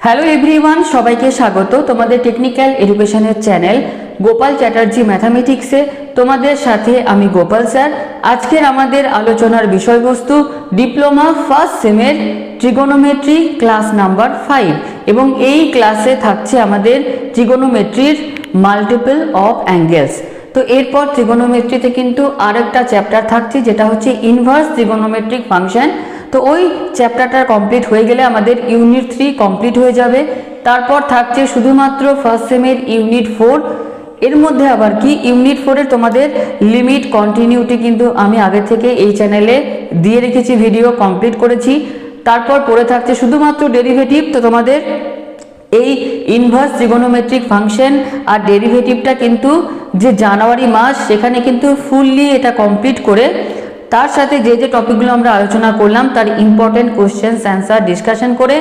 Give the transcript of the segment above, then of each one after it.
Hello everyone, সবাইকে স্বাগত তোমাদের টেকনিক্যাল এডুকেশনের চ্যানেল গোপাল চ্যাটার্জি ম্যাথামেটিক্সে। তোমাদের সাথে আমি গোপাল স্যার। আজকের আমাদের আলোচনার বিষয়বস্তু ডিপ্লোমা ফার্স্ট সেমের ট্রিগোনোমেট্রি ক্লাস নাম্বার 5 এবং এই ক্লাসে থাকছে আমাদের ট্রিগোনোমেট্রির মাল্টিপল অফ অ্যাঙ্গেলস। তো এরপর ট্রিগোনোমেট্রিতে কিন্তু আরেকটা চ্যাপ্টার থাকছে যেটা হচ্ছে ইনভার্স ট্রিগোনোমেট্রিক ফাংশন। তো ওই চ্যাপ্টারটা কমপ্লিট হয়ে গেলে আমাদের ইউনিট 3 কমপ্লিট হয়ে যাবে। তারপর থাকছে শুধুমাত্র ফার্স্ট সেমের ইউনিট 4। এর মধ্যে আবার কি ইউনিট 4-এর তোমাদের লিমিট কন্টিনিউটি কিন্তু আমি আগে থেকে এই চ্যানেলে দিয়ে রেখেছি, ভিডিও কমপ্লিট করেছি। তারপর পড়ে থাকছে শুধুমাত্র ডেরিভেটিভ। তো তোমাদের এই ইনভার্স ট্রিগোনোমেট্রিক ফাংশন আর ডেরিভেটিভটা কিন্তু যে জানুয়ারি মাস সেখানে কিন্তু ফুললি এটা কমপ্লিট করে তার সাথে যে যে টপিকগুলো আমরা আলোচনা করলাম তার ইম্পর্টেন্ট কোশ্চেন্স অ্যান্সার ডিসকাশন করে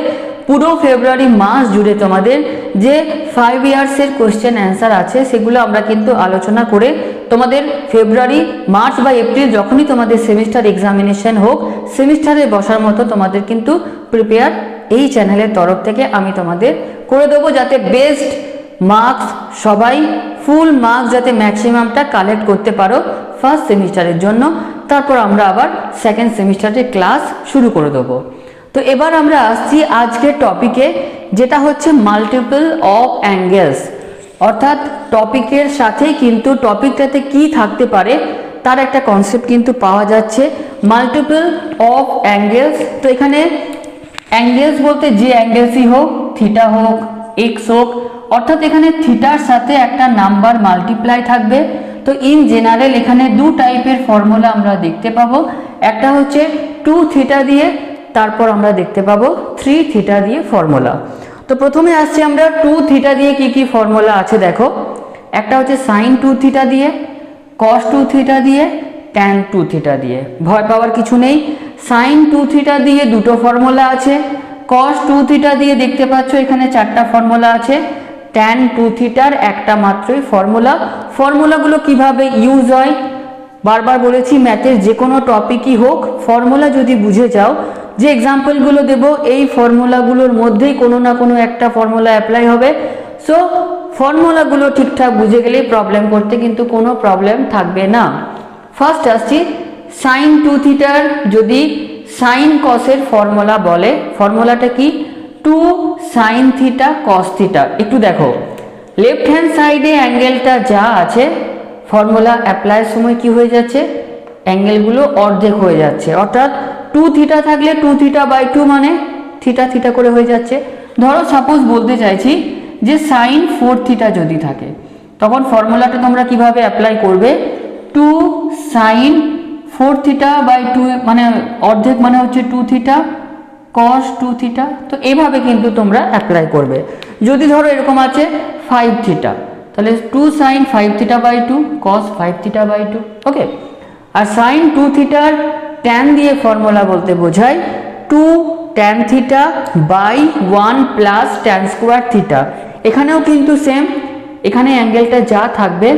পুরো ফেব্রুয়ারি মাস জুড়ে তোমাদের যে 5 ইয়ার্সের কোশ্চেন অ্যান্সার আছে সেগুলো আমরা কিন্তু আলোচনা করে তোমাদের ফেব্রুয়ারি, মার্চ বা এপ্রিল যখনই তোমাদের সেমিস্টার এক্সামিনেশন হোক সেমিস্টারে বসার মতো তোমাদের কিন্তু প্রিপেয়ার এই চ্যানেলের তরফ থেকে আমি তোমাদের করে দেবো, যাতে বেস্ট মার্কস সবাই ফুল মার্কস যাতে ম্যাক্সিমামটা কালেক্ট করতে পারো ফার্স্ট সেমিস্টারের জন্য। তারপর আমরা আবার সেকেন্ড সেমিস্টারের ক্লাস শুরু করে দেবো। তো এবার আমরা আসছি আজকের টপিকে, যেটা হচ্ছে মাল্টিপল অফ অ্যাঙ্গেলস। অর্থাৎ টপিকের সাথেই কিন্তু টপিকটাতে কি থাকতে পারে তার একটা কনসেপ্ট কিন্তু পাওয়া যাচ্ছে, মাল্টিপল অফ অ্যাঙ্গেলস। তো এখানে অ্যাঙ্গেলস বলতে যে অ্যাঙ্গেলসই হোক, থিটা হোক, এক্স হোক, অর্থাৎ এখানে থিটার সাথে একটা নাম্বার মাল্টিপ্লাই থাকবে। তো ইন জেনারেল এখানে দু টাইপের ফর্মুলা আমরা দেখতে পাবো, একটা হচ্ছে 2 থিটা দিয়ে, তারপর আমরা দেখতে পাবো 3 থিটা দিয়ে ফর্মুলা। তো প্রথমে আসছে আমরা 2 থিটা দিয়ে কি কি ফর্মুলা আছে দেখো। একটা হচ্ছে সাইন 2 থিটা দিয়ে, কস 2 থিটা দিয়ে, ট্যান 2 থিটা দিয়ে। ভয় পাওয়ার কিছু নেই, সাইন 2 থিটা দিয়ে দুটো ফর্মুলা আছে, কস 2 থিটা দিয়ে দেখতে পাচ্ছ এখানে 4টা ফর্মুলা আছে, ট্যান 2 থিটার একটা মাত্রই ফর্মুলা। ফর্মুলাগুলো কিভাবে ইউজ হয় বারবার বলেছি, ম্যাথের যে কোনো টপিকই হোক ফর্মুলা যদি বুঝে যাও, যে এক্সাম্পলগুলো দেব এই ফর্মুলাগুলোর মধ্যেই কোনো না কোনো একটা ফর্মুলা অ্যাপ্লাই হবে। সো ফর্মুলাগুলো ঠিকঠাক বুঝে গেলেই প্রবলেম করতে কিন্তু কোনো প্রবলেম থাকবে না। ফার্স্ট আসছি সাইন 2 থিটার যদি সাইন কসের ফর্মুলা বলে, ফর্মুলাটা কি 2 সাইন থিটা কস থিটা। একটু দেখো লেফট হ্যান্ড সাইডে অ্যাঙ্গেলটা যা আছে ফর্মুলা অ্যাপ্লাইয়ের সময় কি হয়ে যাচ্ছে, অ্যাঙ্গেলগুলো অর্ধেক হয়ে যাচ্ছে। অর্থাৎ 2 থিটা থাকলে 2 থিটা বাই 2 মানে থিটা থিটা করে হয়ে যাচ্ছে। ধরো সাপোজ বলতে চাইছি যে সাইন 4 থিটা যদি থাকে, তখন ফর্মুলাটা তোমরা কিভাবে অ্যাপ্লাই করবে, 2 সাইন 4 থিটা বাই 2 মানে অর্ধেক মানে হচ্ছে 2 থিটা কস 2 থিটা। তো এইভাবে কিন্তু তোমরা অ্যাপ্লাই করবে। যদি ধরো এরকম আছে 5 থিটা, তাহলে 2 sine 5 theta by 2 cos 5 theta by 2। Okay, আর সাইন 2 থিটার ট্যান দিয়ে ফর্মুলা বলতে বোঝায় 2 tan theta by 1 plus tan square theta. এখানেও কিন্তু সেম, এখানে অ্যাঙ্গেলটা যা থাকবে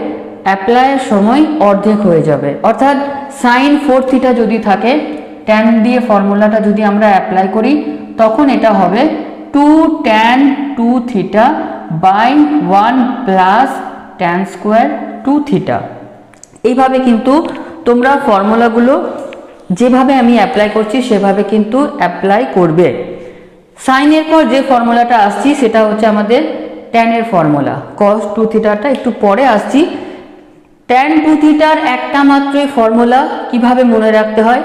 অ্যাপ্লাইয়ের সময় অর্ধেক হয়ে যাবে। অর্থাৎ সাইন 4 থিটা যদি থাকে, ট্যান দিয়ে ফর্মুলাটা যদি আমরা অ্যাপ্লাই করি তখন এটা হবে 2 tan 2 theta by 1 plus tan square 2 theta. এইভাবে কিন্তু তোমরা ফর্মুলাগুলো যেভাবে আমি অ্যাপ্লাই করছি সেভাবে কিন্তু অ্যাপ্লাই করবে। সাইনের পর যে ফর্মুলাটা আসছি সেটা হচ্ছে আমাদের ট্যানের ফর্মুলা। কস 2 থিটাটা একটু পরে আসছি। ট্যান 2 থিটার একটা মাত্রই ফর্মুলা, কিভাবে মনে রাখতে হয়,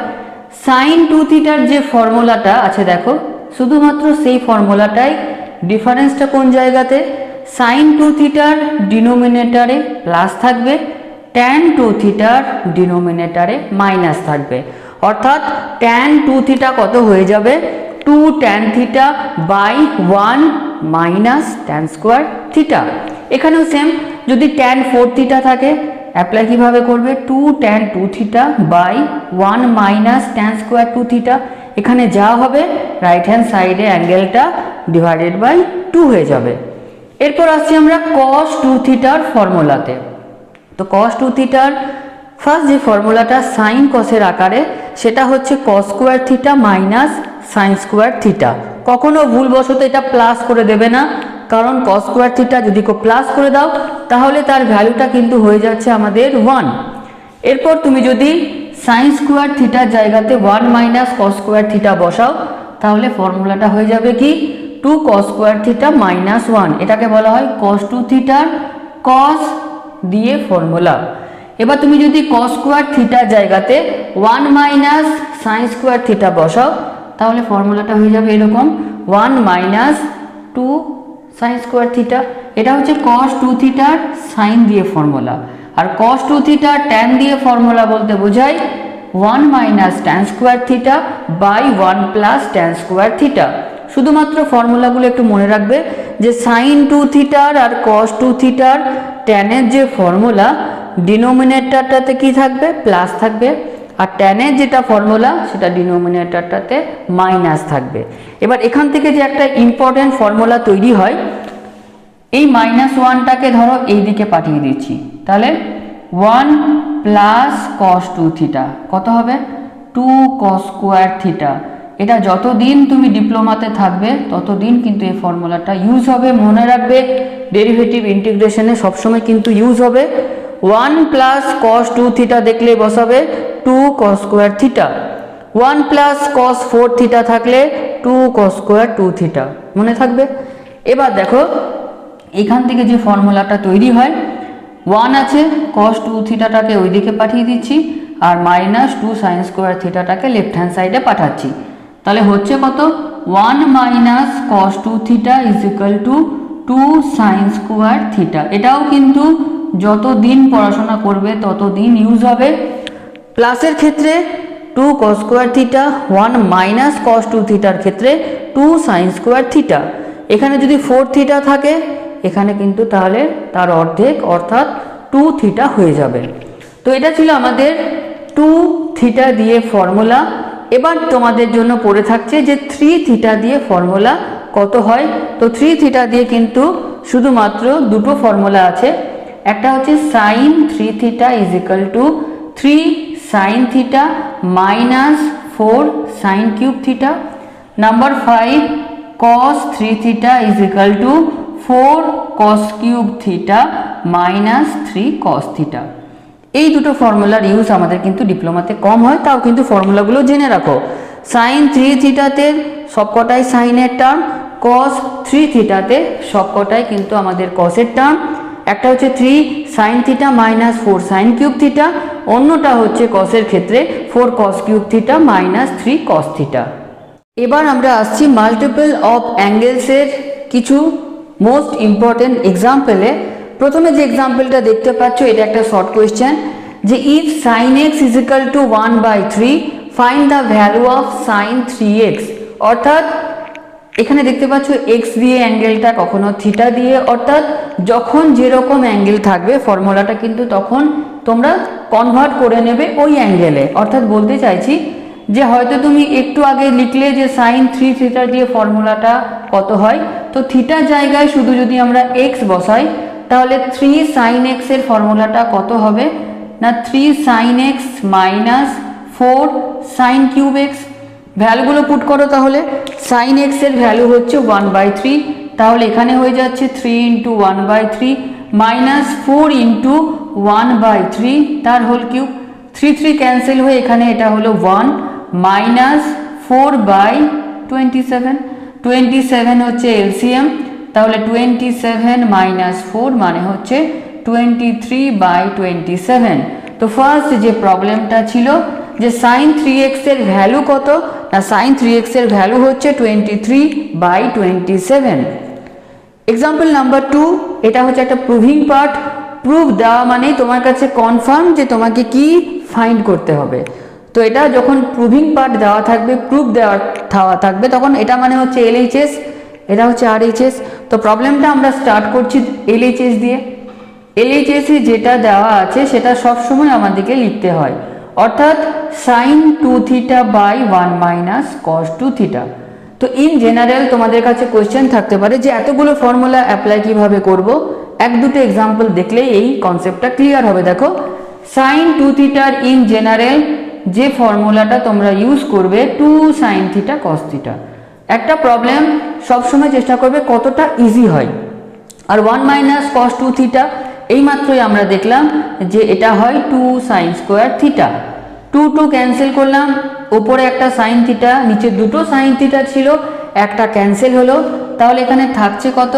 সাইন 2 থিটার যে ফর্মুলাটা আছে দেখো শুধুমাত্র সেই ফর্মুলাটাই, ডিফারেন্সটা কোন জায়গাতে, সাইন 2 থিটার ডিনোমিনেটারে প্লাস থাকবে, ট্যান 2 থিটার ডিনোমিনেটারে মাইনাস থাকবে। অর্থাৎ ট্যান 2 থিটা কত হয়ে যাবে, 2 tan theta by 1 minus tan square theta. এখানেও সেম, যদি ট্যান 4 থিটা থাকে অ্যাপ্লাই কিভাবে করবে, 2 tan 2 theta by 1 minus tan square 2 theta. এখানে যা হবে রাইট হ্যান্ড সাইডে অ্যাঙ্গেলটা ডিভাইডেড বাই 2 হয়ে যাবে। এরপর আসছি আমরা কস 2 থিটার ফর্মুলাতে। তো কস 2 থিটার ফার্স্ট যে ফর্মুলাটা সাইন কসের আকারে, সেটা হচ্ছে cos square theta minus sine square theta. কখনো ভুলবশত এটা প্লাস করে দেবে না, কারণ কস স্কোয়ার থিটা যদি প্লাস করে দাও তাহলে তার ভ্যালুটা কিন্তু হয়ে যাচ্ছে আমাদের 1। এরপর তুমি যদি সাইন স্কোয়ার থিটার জায়গাতে 1 মাইনাস কস স্কোয়ার থিটা বসাও তাহলে ফর্মুলাটা হয়ে যাবে কি 2 কস স্কোয়ার থিটা মাইনাস 1। এটাকে বলা হয় কস 2 থিটার কস দিয়ে ফর্মুলা। এবার তুমি যদি কস স্কোয়ার থিটার জায়গাতে 1 মাইনাস সাইন স্কোয়ার থিটা বসাও তাহলে ফর্মুলাটা হয়ে যাবে এরকম 1 মাইনাস 2 সাইন স্কোয়ার থিটা। এটা হচ্ছে কস 2 থিটার সাইন দিয়ে ফর্মুলা। আর কস 2 থিটার ট্যান দিয়ে ফর্মুলা বলতে বোঝায় 1 minus tan square theta by 1 plus tan square theta. শুধুমাত্র ফর্মুলাগুলো একটু মনে রাখবে যে সাইন 2 থিটার আর কস 2 থিটার ট্যানের যে ফর্মুলা ডিনোমিনেটরটাতে কি থাকবে প্লাস থাকবে, আর ট্যানের যেটা ফর্মুলা সেটা ডিনোমিনেটরটাতে মাইনাস থাকবে। এবার এখান থেকে যে একটা ইম্পর্টেন্ট ফর্মুলা তৈরি হয়, এই -1টাকে ধরো এই দিকে পাঠিয়ে দিচ্ছি, তাহলে 1 প্লাস কস 2 থিটা কত হবে 2 কস স্কোয়ার থিটা। এটা যতদিন তুমি ডিপ্লোমাতে থাকবে ততদিন কিন্তু এই ফর্মুলাটা ইউজ হবে। মনে রাখবে ডেরিভেটিভ ইন্টিগ্রেশনে সবসময় কিন্তু ইউজ হবে। 1 প্লাস কস 2 থিটা দেখলে বসাবে 2 কস স্কোয়ার থিটা, 1 প্লাস কস 4 থিটা থাকলে 2 কস স্কোয়ার 2 থিটা, মনে থাকবে। এবার দেখো এখান থেকে যে ফর্মুলাটা তৈরি হয় 1 আছে কস 2 থিটাটাকে ওইদিকে পাঠিয়ে দিচ্ছি আর মাইনাস 2 সাইন স্কোয়ার থিটাটাকে লেফট হ্যান্ড সাইডে পাঠাচ্ছি, তাহলে হচ্ছে কত 1 minus cos 2 theta is equal to 2 sine square theta. এটাও কিন্তু যতদিন পড়াশোনা করবে ততদিন ইউজ হবে। প্লাসের ক্ষেত্রে 2 cos square theta, 1 minus cos 2 থিটার ক্ষেত্রে 2 সাইন স্কোয়ার থিটা। এখানে যদি 4 থিটা থাকে এখানে কিন্তু তাহলে তার অর্ধেক অর্থাৎ 2 থিটা হয়ে যাবে। তো এটা ছিল আমাদের 2 থিটা দিয়ে ফর্মুলা। এবার তোমাদের জন্য পড়ে থাকছে যে 3 থিটা দিয়ে ফর্মুলা কত হয়। তো 3 থিটা দিয়ে কিন্তু শুধুমাত্র দুটো ফর্মুলা আছে, একটা হচ্ছে sine 3 theta is equal to 3 sine theta minus 4 sine cube theta, number 5 cos 3 theta is equal to 4 cos cube theta minus 3 cos theta. এই দুটো ফর্মুলার ইউজ আমাদের কিন্তু ডিপ্লোমাতে কম হয়, তাও কিন্তু ফর্মুলাগুলো জেনে রাখো। সাইন 3 থিটাতে সবকটাই সাইনের টার্ম, কস 3 থিটাতে সবকটাই কিন্তু আমাদের কসের টার্ম। একটা হচ্ছে 3 sine theta minus 4 sine cube theta, অন্যটা হচ্ছে কসের ক্ষেত্রে 4 cos cube theta minus 3 cos theta. এবার আমরা আসছি মাল্টিপল অফ অ্যাঙ্গেলসের কিছু মোস্ট ইম্পর্টেন্ট এক্সাম্পলে। প্রথমে যে এক্সাম্পলটা দেখতে পাচ্ছ এটা একটা শর্ট কোয়েশ্চেন, যে if sine x is equal to 1/3 find the value of sine 3x। অর্থাৎ এখানে দেখতে পাচ্ছ এক্স দিয়ে অ্যাঙ্গেলটা, কখনো থিটা দিয়ে, অর্থাৎ যখন যেরকম অ্যাঙ্গেল থাকবে ফর্মুলাটা কিন্তু তখন তোমরা কনভার্ট করে নেবে ওই অ্যাঙ্গেলে। অর্থাৎ বলতে চাইছি যে হয়তো তুমি একটু আগে লিখলে যে সাইন 3 থিটা দিয়ে ফর্মুলাটা কত হয়, তো থিটার জায়গায় শুধু যদি আমরা এক্স বসাই তাহলে 3 সাইন এক্স এর ফর্মুলাটা কত হবে না 3 sine x minus 4 sine cube x. ভ্যালুগুলো পুট করো, তাহলে সাইন এক্স এর ভ্যালু হচ্ছে 1/3, তাহলে এখানে হয়ে যাচ্ছে 3 ইন্টু 1/3 মাইনাস 4 ইন্টু 1/3 তার হোল কিউব। 3 ক্যান্সেল হয়ে এখানে এটা হলো 1 মাইনাস 4/27, 27 হচ্ছে এলসিএম, তাহলে 27 মাইনাস 4 মানে হচ্ছে 23/27। তো ফার্স্ট যে প্রবলেমটা ছিল যে সাইন 3x এর ভ্যালু কত না সাইন 3x এর ভ্যালু হচ্ছে 23/27। এক্সাম্পল নাম্বার 2, এটা হচ্ছে একটা প্রুভিং পার্ট। প্রুফ দেওয়া মানে তোমার কাছে কনফার্ম যে তোমাকে কি ফাইন্ড করতে হবে। তো এটা যখন প্রুভিং পার্ট দেওয়া থাকবে, প্রুফ দেওয়া থাকবে, তখন এটা মানে হচ্ছে এলএইচএস, এটা হচ্ছে আরএইচএস। তো প্রবলেমটা আমরা স্টার্ট করছি এলএইচএস দিয়ে। এলএইচএস এ যেটা দেওয়া আছে সেটা সবসময় আমাদেরকে লিখতে হয়, অর্থাৎ sine 2 theta by 1 minus cos 2 theta. তো ইন জেনারেল তোমাদের কাছে কোয়েশ্চেন থাকতে পারে যে এতগুলো ফর্মুলা অ্যাপ্লাই কিভাবে করব। এক দুটো এক্সাম্পল দেখলেই এই কনসেপ্টটা ক্লিয়ার হবে। দেখো সাইন 2 থিটার ইন জেনারেল যে ফর্মুলাটা তোমরা ইউজ করবে 2 সাইন থিটা কস থিটা। একটা প্রবলেম সবসময় চেষ্টা করবে কতটা ইজি হয়। আর 1 মাইনাস কস 2 থিটা এইমাত্রই আমরা দেখলাম যে এটা হয় 2 সাইন স্কোয়ার থিটা। 2 ক্যান্সেল করলাম, ওপরে একটা সাইন থিটা, নিচে দুটো সাইন থিটা ছিল, একটা ক্যান্সেল হলো, তাহলে এখানে থাকছে কত?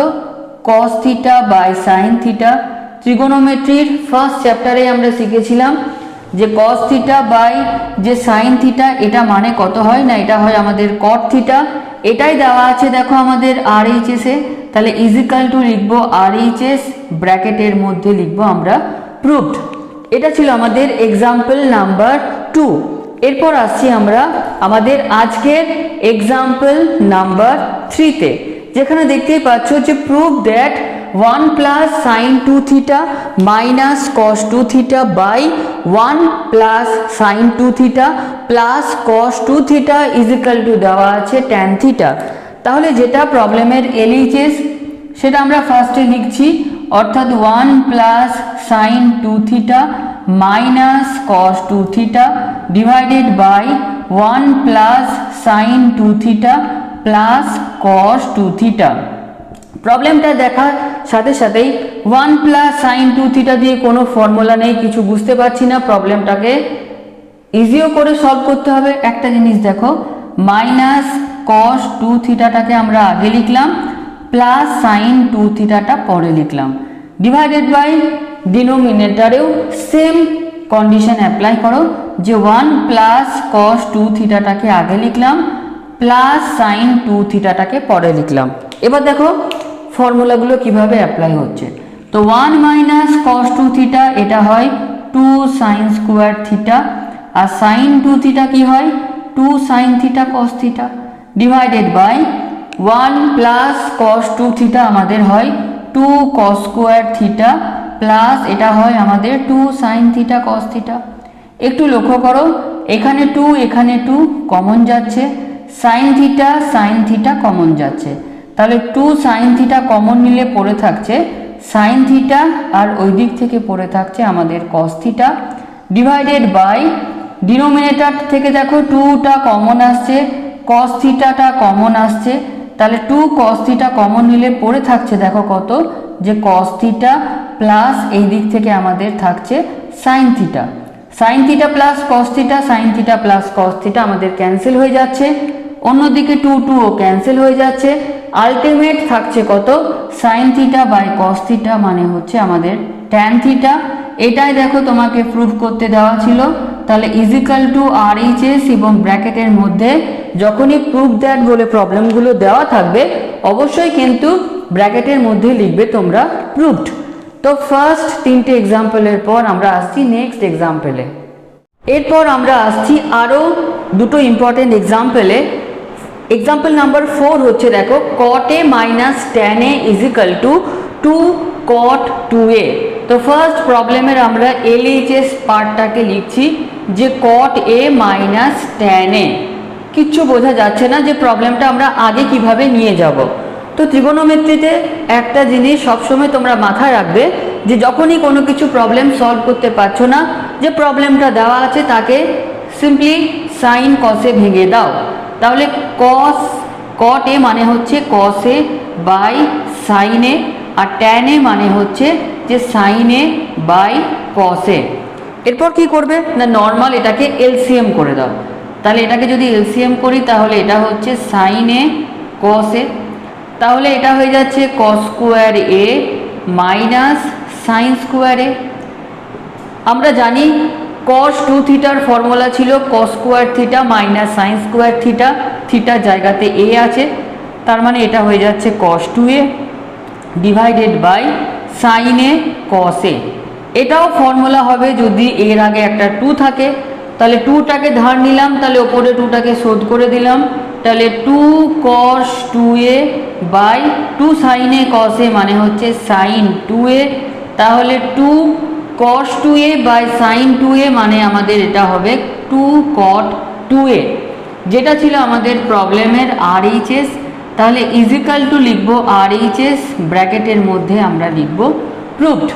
Cos theta by sine theta. ত্রিগোনোমেট্রির ফার্স্ট চ্যাপ্টারে আমরা শিখেছিলাম যে কস থিটা বাই যে সাইন থিটা এটা মানে কত হয় না, এটা হয় আমাদের কট থিটা। এটাই দেওয়া আছে দেখো আমাদের RHS এ, তাহলে ইজিক্যাল টু লিখবো RHS, ব্র্যাকেটের মধ্যে লিখবো আমরা প্রুভড। এটা ছিল আমাদের এক্সাম্পল নাম্বার 2। এরপর আসছি আমরা আমাদের আজকের এক্সাম্পল নাম্বার 3-তে, যেখানে দেখতেই পাচ্ছ যে prove that 1 plus sine 2 theta minus cos 2 theta by 1 plus sine 2 theta plus cos 2 theta is equal to দেওয়া আছে ট্যান থিটা। তাহলে যেটা প্রবলেমের LHS সেটা আমরা ফার্স্টে লিখছি, অর্থাৎ 1 plus sine 2 theta minus cos 2 theta divided by 1 plus sine 2 theta plus cos 2 theta. প্রবলেমটা দেখার সাথে সাথেই 1 প্লাস সাইন 2 থিটা দিয়ে কোনো ফর্মুলা নেই, কিছু বুঝতে পারছি না, প্রবলেমটাকে ইজিও করে সলভ করতে হবে। একটা জিনিস দেখো, মাইনাস কস 2 থিটাটাকে আমরা আগে লিখলাম, প্লাস সাইন 2 থিটাটা পরে লিখলাম, ডিভাইডেড বাই ডিনোমিনেটরেও সেম কন্ডিশন অ্যাপ্লাই করো যে 1 প্লাস কস 2 থিটাটাকে আগে লিখলাম, প্লাস সাইন 2 থিটাটাকে পরে লিখলাম। এবার দেখো ফর্মুলাগুলো কিভাবে অ্যাপ্লাই হচ্ছে। তো 1 মাইনাস কস 2 থিটা এটা হয় 2 সাইন স্কোয়ার থিটা, আর সাইন 2 থিটা কি হয় 2 sine theta cos theta divided by 1 plus cos 2 theta আমাদের হয় 2 কস স্কোয়ার থিটা প্লাস এটা হয় আমাদের 2 সাইন থিটা কস থিটা। একটু লক্ষ্য করো, এখানে 2 এখানে 2 কমন যাচ্ছে, সাইন থিটা কমন যাচ্ছে, তাহলে 2 সাইন থিটা কমন নিলে পড়ে থাকছে সাইন থিটা, আর ওই দিক থেকে পড়ে থাকছে আমাদের cos theta divided by denominator থেকে দেখো 2টা কমন আসছে, কস থিটাটা কমন আসছে, তাহলে 2 কস থিটা কমন নিলে পড়ে থাকছে দেখো কত, যে কস থিটা প্লাস এই দিক থেকে আমাদের থাকছে sine theta. Sine theta plus cos theta, sine theta plus cos theta আমাদের ক্যান্সেল হয়ে যাচ্ছে, অন্যদিকে 2 ও ক্যান্সেল হয়ে যাচ্ছে, আলটিমেট থাকছে কত sine theta by cos theta মানে হচ্ছে আমাদের ট্যান থিটা। এটাই দেখো তোমাকে প্রুভ করতে দেওয়া ছিল, তাহলে ইজিক্যাল টু RHS এবং ব্র্যাকেটের মধ্যে যখনই প্রুভ দ্যাট বলে প্রবলেমগুলো দেওয়া থাকবে অবশ্যই কিন্তু ব্র্যাকেটের মধ্যে লিখবে তোমরা প্রুভড। তো ফার্স্ট 3টে এক্সাম্পলের পর আমরা আসছি নেক্সট এক্সাম্পলে। এরপর আমরা আসছি আরও দুটো ইম্পর্টেন্ট এক্সাম্পলে। এক্সাম্পল নাম্বার 4 হচ্ছে দেখো cot a minus tan a is equal to 2 cot 2a। তো ফার্স্ট প্রবলেমের আমরা LHS পার্টটাকে লিখছি যে cot a minus tan a। কিচ্ছু বোঝা যাচ্ছে না যে প্রবলেমটা আমরা আগে কিভাবে নিয়ে যাব। তো ত্রিগোনোমেট্রিতে একটা জিনিস সবসময় তোমরা মাথায় রাখবে যে যখনই কোনো কিছু প্রবলেম সলভ করতে পারছো না, যে প্রবলেমটা দেওয়া আছে তাকে সিম্পলি সাইন কসে ভেঙে দাও। তাহলে cot a মানে হচ্ছে cos a by sine a, আর tan a মানে হচ্ছে যে সাইন a বাই cos a। এরপর কি করবে না, নর্মাল এটাকে LCM করে দাও। তাহলে এটাকে যদি LCM করি তাহলে এটা হচ্ছে সাইন a cos a, তাহলে এটা হয়ে যাচ্ছে cos square a minus sine square a। আমরা জানি cos 2 থিটার ফর্মুলা ছিল cos square theta minus sine square theta, থিটার জায়গাতে a আছে, তার মানে এটা হয়ে যাচ্ছে cos 2a divided by sine a cos a। এটাও ফর্মুলা হবে যদি এর আগে একটা 2 থাকে, তাহলে 2টাকে ধার নিলাম, তাহলে ওপরে 2টাকে শোধ করে দিলাম, তাহলে 2 cos 2a by 2 sine a cos a মানে হচ্ছে সাইন 2a, তাহলে 2 cos 2a by sine 2a মানে আমাদের এটা হবে 2 cot 2a, যেটা ছিল আমাদের প্রবলেমের RHS। তাহলে ইজিক্যাল টু লিখবো RHS, ব্র্যাকেটের মধ্যে আমরা লিখবো প্রুভড।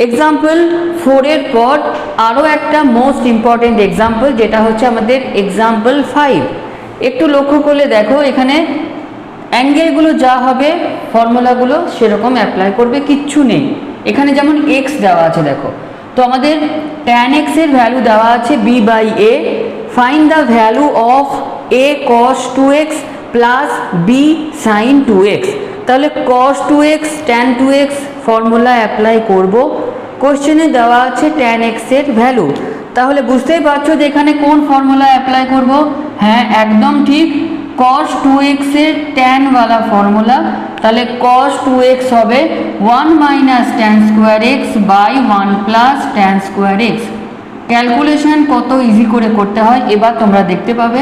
এক্সাম্পল 4-এর পর আরও একটা মোস্ট ইম্পর্টেন্ট এক্সাম্পল, যেটা হচ্ছে আমাদের এক্সাম্পল 5। একটু লক্ষ্য করলে দেখো এখানে অ্যাঙ্গেলগুলো যা হবে ফর্মুলাগুলো সেরকম অ্যাপ্লাই করবে, কিচ্ছু নেই। এখানে যেমন এক্স দেওয়া আছে দেখো, তো আমাদের ট্যান এক্সের ভ্যালু দেওয়া আছে B by A. Find the value of A cos 2x plus B sine 2x। তাহলে cos 2x tan 2x formula apply করব। কোশ্চেনে দেওয়া আছে tan x এর ভ্যালু, তাহলে বুঝতেই পারছো যে এখানে কোন ফর্মুলা অ্যাপ্লাই করব। হ্যাঁ, একদম ঠিক, cos 2x এর tan वाला ফর্মুলা। তাহলে cos 2x হবে 1 minus tan square x by 1 plus tan square x। Calculation কত ইজি করে করতে হয় এবার তোমরা দেখতে পাবে।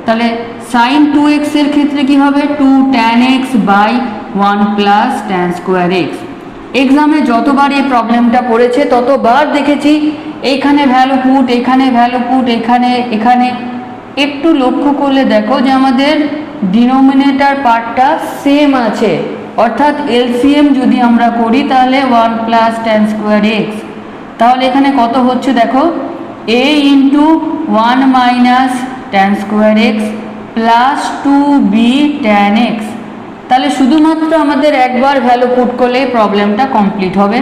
তাহলে সাইন 2x এর ক্ষেত্রে কি হবে, 2 tan x by 1 plus tan square x। এক্সামে যতবার এই প্রবলেমটা পড়েছে ততবার দেখেছি এইখানে ভ্যালু পুট, এখানে ভ্যালু পুট, এখানে একটু লক্ষ্য করলে দেখো যে আমাদের ডিনোমিনেটর পার্টটা সেম আছে, অর্থাৎ এলসিএম যদি আমরা করি তাহলে 1 প্লাস tan স্কোয়ার x। তাহলে এখানে কত হচ্ছে দেখো, a into 1 minus tan square x plus 2b tan x। তাহলে শুধুমাত্র আমাদের একবার ভ্যালু পুট করলেই প্রবলেমটা কমপ্লিট হবে।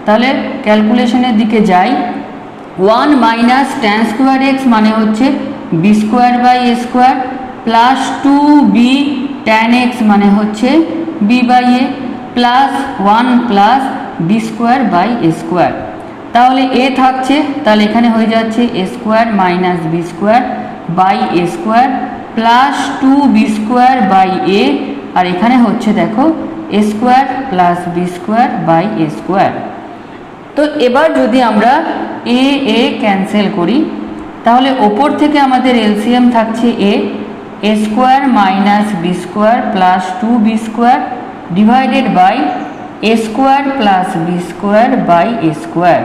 তাহলে ক্যালকুলেশনের দিকে যাই। 1 মাইনাস tan স্কোয়ার x মানে হচ্ছে B square by A square plus 2b tan x মানে হচ্ছে B by A plus 1 plus B square by A square. তাহলে এ থাকছে, তাহলে এখানে হয়ে যাচ্ছে A square minus B square by A square plus 2b square by A, আর এখানে হচ্ছে দেখো A square plus B square by A square. তো এবার যদি আমরা এ এ ক্যান্সেল করি তাহলে ওপর থেকে আমাদের এলসিএম থাকছে A square minus B square plus 2b square divided by A square plus B square by A square.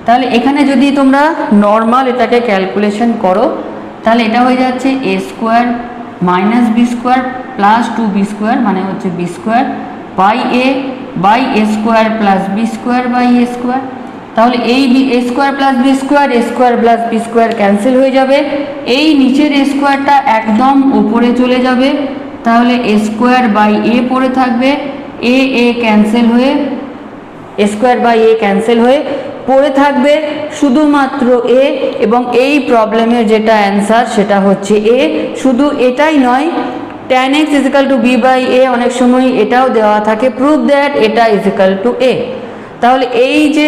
তাহলে এখানে যদি তোমরা নর্মাল এটাকে ক্যালকুলেশন করো তাহলে এটা হয়ে যাচ্ছে A square minus B square plus 2b square মানে হচ্ছে B square by A square plus B square by A square. তাহলে এই A square plus B square, A square plus B square cancel হয়ে যাবে, এই নিচের এ স্কোয়ারটা একদম উপরে চলে যাবে, তাহলে এ স্কোয়ার বাই এ পড়ে থাকবে, এ ক্যান্সেল হয়ে এ স্কোয়ার বাই এ ক্যান্সেল হয়ে পড়ে থাকবে শুধুমাত্র এ। এবং এই প্রবলেমের যেটা অ্যান্সার সেটা হচ্ছে এ। শুধু এটাই নয়, tan x is equal to B by A অনেক সময় এটাও দেওয়া থাকে, প্রুভ দ্যাট এটা ইজিক্যাল টু এ। তাহলে এই যে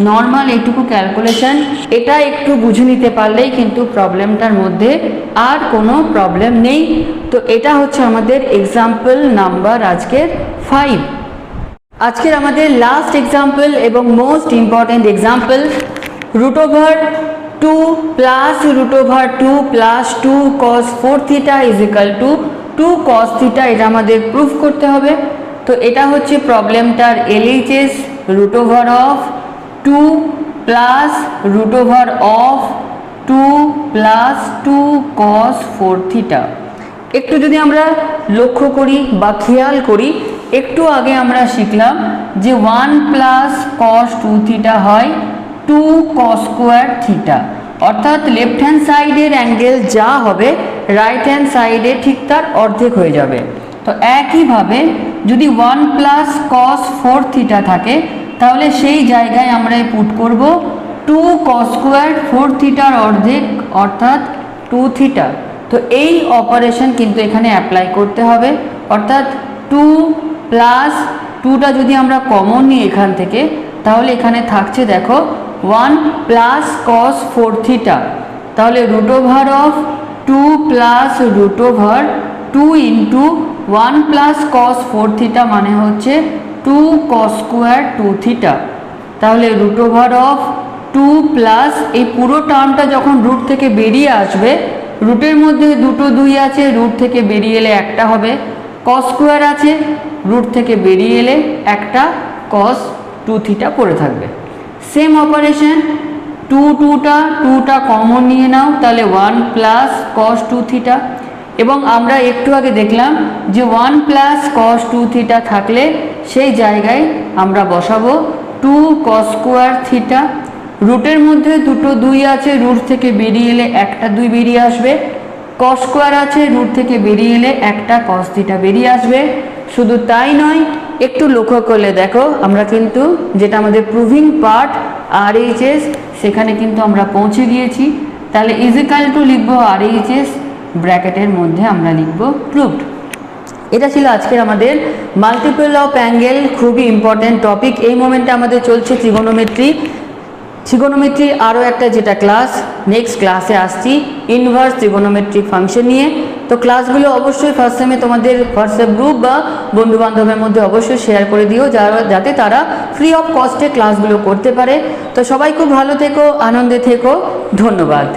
নর্মাল এইটুকু ক্যালকুলেশন এটা একটু বুঝে নিতে পারলেই কিন্তু প্রবলেমটার মধ্যে আর কোনো প্রবলেম নেই। তো এটা হচ্ছে আমাদের এক্সাম্পল নাম্বার আজকের 5। আজকের আমাদের লাস্ট এক্সাম্পল এবং most important example, root over 2 plus root over 2 plus 2 cos 4 theta is equal to 2 cos theta, এটা আমাদের প্রুফ করতে হবে। তো এটা হচ্ছে প্রবলেমটার LHS, root over of 2 plus root over of 2 plus 2 cos 4 theta. একটু যদি আমরা লক্ষ্য করি বা খেয়াল করি, একটু আগে আমরা শিখলাম যে 1 প্লাস cos 2 থিটা হয় 2 cos স্কোয়ার থিটা, অর্থাৎ লেফট হ্যান্ড সাইডের অ্যাঙ্গেল যা হবে রাইট হ্যান্ড সাইডে ঠিক তার অর্ধেক হয়ে যাবে। তো একইভাবে যদি 1 প্লাস cos 4 থিটা থাকে তাহলে সেই জায়গায় আমরা পুট করব 2 cos স্কোয়ার 4 থিটার অর্ধেক অর্থাৎ 2 থিটা। তো এই অপারেশন কিন্তু এখানে অ্যাপ্লাই করতে হবে, অর্থাৎ 2 প্লাস 2টা যদি আমরা কমন নিই এখান থেকে তাহলে এখানে থাকছে দেখো 1 প্লাস cos 4 থিটা, তাহলে root over of 2 plus root over 2 into 1 plus cos 4 theta মানে হচ্ছে 2 cos স্কোয়ার 2 থিটা। তাহলে রুট ওভার অফ 2 প্লাস এই পুরো টার্মটা যখন রুট থেকে বেরিয়ে আসবে, রুটের মধ্যে দুটো 2 আছে, রুট থেকে বেরিয়ে এলে একটা হবে, cos স্কোয়ার আছে, রুট থেকে বেরিয়ে এলে একটা cos 2 থিটা পড়ে থাকবে। সেম অপারেশন 2টা কমন নিয়ে নাও, তাহলে 1 প্লাস cos 2 থিটা। এবং আমরা একটু আগে দেখলাম যে 1 প্লাস cos 2 থিটা থাকলে সেই জায়গায় আমরা বসাবো 2 cos স্কোয়ার থিটা। রুটের মধ্যে দুটো 2 আছে, রুট থেকে বেরিয়ে এলে একটা 2 বেরিয়ে আসবে, কস স্কোয়ার আছে, রুট থেকে বেরিয়ে এলে একটা কস থিটা বেরিয়ে আসবে। শুধু তাই নয়, একটু লক্ষ্য করলে দেখো আমরা কিন্তু যেটা আমাদের প্রুভিং পার্ট RHS সেখানে কিন্তু আমরা পৌঁছে গিয়েছি। তাহলে ইজিক্যাল টু লিখবো RHS, ব্র্যাকেটের মধ্যে আমরা লিখবো প্রুভড। এটা ছিল আজকের আমাদের মাল্টিপল অফ অ্যাঙ্গেল, খুবই ইম্পর্টেন্ট টপিক। এই মোমেন্টে আমাদের চলছে ট্রিগোনোমেট্রি আরও একটা যেটা ক্লাস, নেক্সট ক্লাসে আসছি ইনভার্স ট্রিগোনোমেট্রিক ফাংশন নিয়ে। তো ক্লাসগুলো অবশ্যই ফার্স্ট টাইমে তোমাদের হোয়াটসঅ্যাপ গ্রুপ বা বন্ধুবান্ধবের মধ্যে অবশ্যই শেয়ার করে দিও, যাতে তারা ফ্রি অফ কস্টে ক্লাসগুলো করতে পারে। তো সবাই খুব ভালো থেকো, আনন্দে থেকো, ধন্যবাদ।